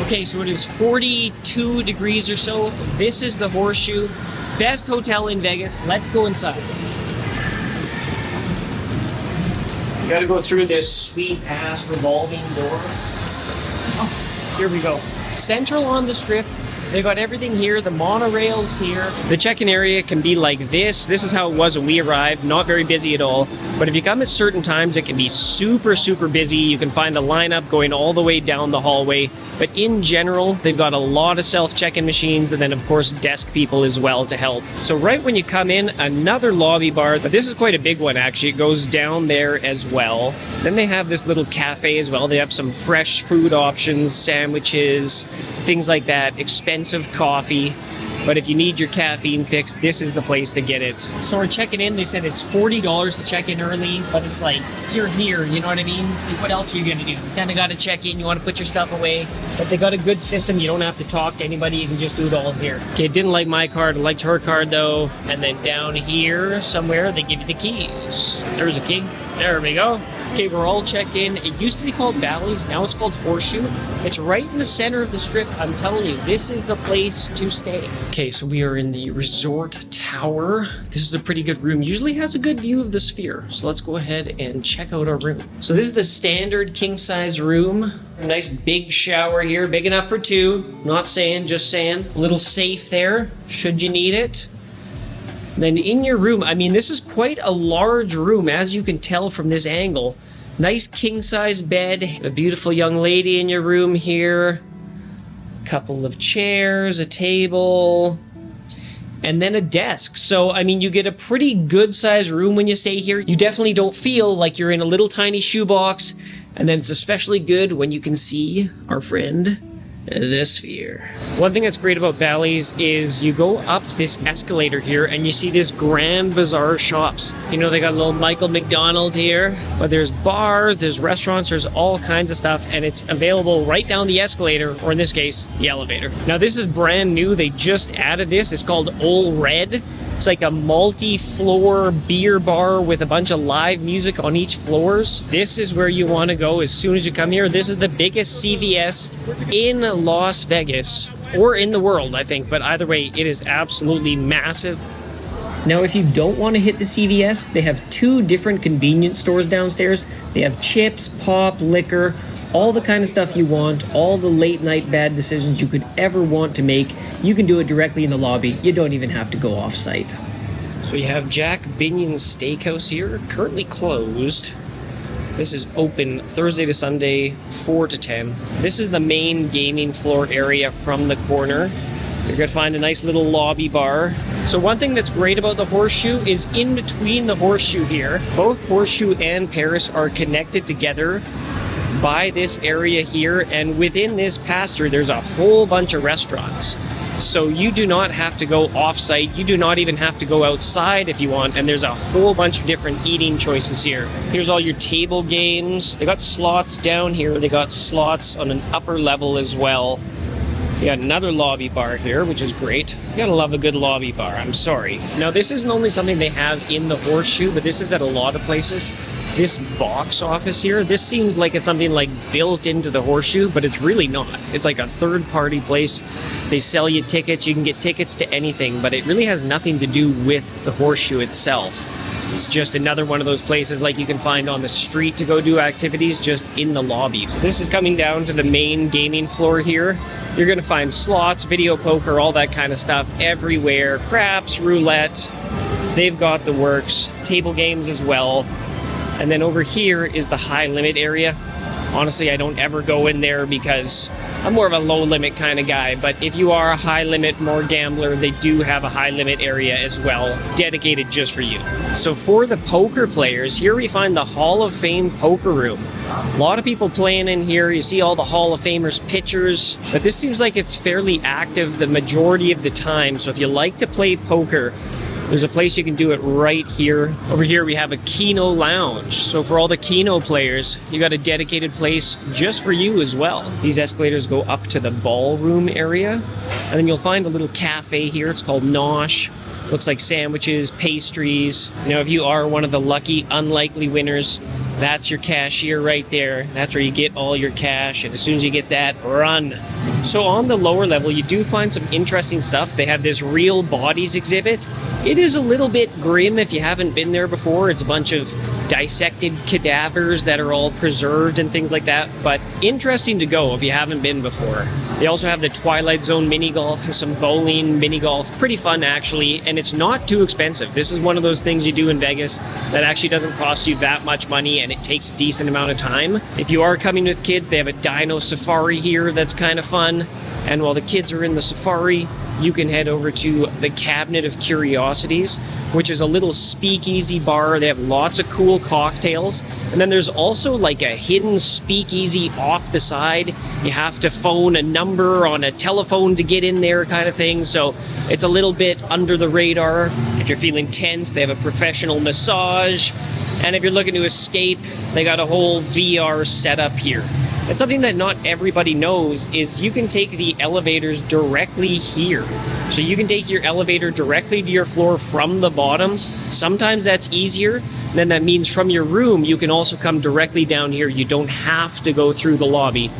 Okay, so it is 42 degrees or so. This is the Horseshoe. Best hotel in Vegas. Let's go inside. You gotta go through this sweet-ass revolving door. Oh, here we go. Central on the strip. They got everything here. The monorail's here. The check-in area can be like this. This is how it was when we arrived. Not very busy at all. But if you come at certain times, it can be super, super busy. You can find a lineup going all the way down the hallway. But in general, they've got a lot of self-check-in machines and then, of course, desk people as well to help. So right when you come in, another lobby bar. But this is quite a big one, actually. It goes down there as well. Then they have this little cafe as well. They have some fresh food options, sandwiches, things like that. Expensive coffee. But if you need your caffeine fix, this is the place to get it. So we're checking in. They said it's $40 to check in early, but it's like, you're here, you know what I mean? Like, what else are you going to do? You kind of got to check in. You want to put your stuff away. But they got a good system. You don't have to talk to anybody. You can just do it all here. Okay, didn't like my card. I liked her card, though. And then down here somewhere, they give you the keys. There's a key. There we go. Okay, we're all checked in. It used to be called Bally's. Now it's called Horseshoe. It's right in the center of the strip. I'm telling you, this is the place to stay. Okay, so we are in the resort tower. This is a pretty good room. Usually has a good view of the sphere. So let's go ahead and check out our room. So this is the standard king-size room. A nice big shower here. Big enough for two. Not saying, just saying. A little safe there, should you need it. Then in your room, I mean, this is quite a large room, as you can tell from this angle. Nice king-size bed, a beautiful young lady in your room here, a couple of chairs, a table, and then a desk. So, I mean, you get a pretty good-sized room when you stay here. You definitely don't feel like you're in a little tiny shoebox, and then it's especially good when you can see our friend, the sphere. One thing that's great about Bally's is you go up this escalator here and you see this grand bazaar shops. You know, they got a little Michael McDonald here, but there's bars, there's restaurants, there's all kinds of stuff, and it's available right down the escalator, or in this case, the elevator. Now this is brand new. They just added this. It's called Ole Red. It's like a multi-floor beer bar with a bunch of live music on each floors. This is where you want to go as soon as you come here. This is the biggest CVS in Las Vegas, or in the world, I think. But either way, it is absolutely massive. Now, if you don't want to hit the CVS, they have two different convenience stores downstairs. They have chips, pop, liquor, all the kind of stuff you want, all the late night bad decisions you could ever want to make. You can do it directly in the lobby. You don't even have to go off site. So you have Jack Binion's Steakhouse here, currently closed. This is open Thursday to Sunday, 4 to 10. This is the main gaming floor area from the corner. You're going to find a nice little lobby bar. So one thing that's great about the Horseshoe is in between the Horseshoe here, both Horseshoe and Paris are connected together by this area here, and within this pass-through there's a whole bunch of restaurants. So you do not have to go off-site. You do not even have to go outside if you want, and there's a whole bunch of different eating choices here. Here's all your table games. They got slots down here. They got slots on an upper level as well. You got another lobby bar here, which is great. You gotta love a good lobby bar, I'm sorry. Now this isn't only something they have in the Horseshoe, but this is at a lot of places. This box office here, this seems like it's something like built into the Horseshoe, but it's really not. It's like a third-party place. They sell you tickets, you can get tickets to anything, but it really has nothing to do with the Horseshoe itself. It's just another one of those places like you can find on the street to go do activities just in the lobby. This is coming down to the main gaming floor here. You're going to find slots, video poker, all that kind of stuff everywhere. Craps, roulette, they've got the works. Table games as well. And then over here is the high limit area. Honestly, I don't ever go in there because I'm more of a low limit kind of guy, but if you are a high limit, more gambler, they do have a high limit area as well, dedicated just for you. So for the poker players, here we find the Hall of Fame poker room. A lot of people playing in here. You see all the Hall of Famers pictures, but this seems like it's fairly active the majority of the time. So if you like to play poker, there's a place you can do it right here. Over here we have a Keno lounge. So for all the Keno players, you got a dedicated place just for you as well. These escalators go up to the ballroom area. And then you'll find a little cafe here. It's called Nosh. Looks like sandwiches, pastries. You know, if you are one of the lucky, unlikely winners, that's your cashier right there. That's where you get all your cash. And as soon as you get that, run. So on the lower level, you do find some interesting stuff. They have this real bodies exhibit. It is a little bit grim if you haven't been there before. It's a bunch of dissected cadavers that are all preserved and things like that, but interesting to go if you haven't been before. They also have the Twilight Zone mini golf, some bowling, mini golf. Pretty fun actually, and it's not too expensive. This is one of those things you do in Vegas that actually doesn't cost you that much money, and it takes a decent amount of time. If you are coming with kids, they have a dino safari here that's kind of fun, and while the kids are in the safari, you can head over to the Cabinet of Curiosities, which is a little speakeasy bar. They have lots of cool cocktails. And then there's also like a hidden speakeasy off the side. You have to phone a number on a telephone to get in there kind of thing. So it's a little bit under the radar. If you're feeling tense, they have a professional massage. And if you're looking to escape, they got a whole VR setup here. And something that not everybody knows is you can take the elevators directly here. So you can take your elevator directly to your floor from the bottom. Sometimes that's easier. Then that means from your room, you can also come directly down here. You don't have to go through the lobby.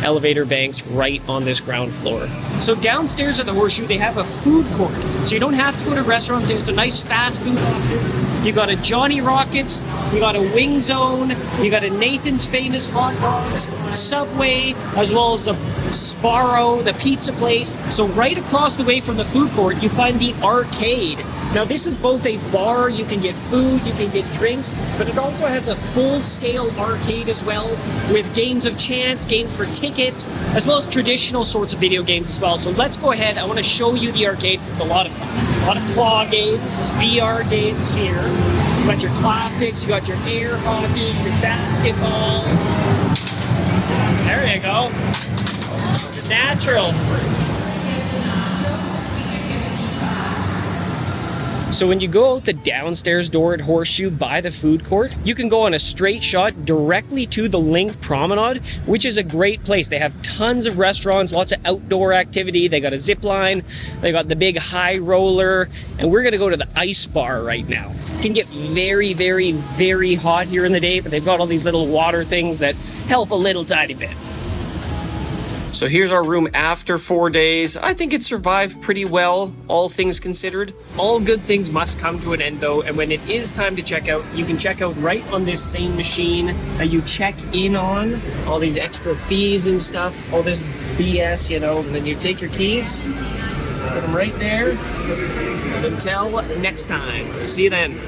Elevator banks right on this ground floor. So downstairs at the Horseshoe, they have a food court. So you don't have to go to restaurants. There's some nice fast food options. You got a Johnny Rockets, you got a Wing Zone, you got a Nathan's Famous Hot Dogs, Subway, as well as a Sbarro, the pizza place. So right across the way from the food court, you find the arcade. Now this is both a bar, you can get food, you can get drinks, but it also has a full-scale arcade as well, with games of chance, games for tickets, as well as traditional sorts of video games as well. So let's go ahead, I want to show you the arcades. It's a lot of fun. A lot of claw games, VR games here. You got your classics, you got your air hockey, your basketball. There you go. The natural. So when you go out the downstairs door at Horseshoe by the food court, you can go on a straight shot directly to the linked promenade, which is a great place. They have tons of restaurants, lots of outdoor activity. They got a zip line, they got the big high roller, and we're gonna go to the ice bar right now. It can get very, very, very hot here in the day, but they've got all these little water things that help a little tiny bit. So here's our room after 4 days. I think it survived pretty well, all things considered. All good things must come to an end though, and when it is time to check out, you can check out right on this same machine that you check in on. All these extra fees and stuff, all this BS, you know, and then you take your keys, put them right there, until next time. See you then.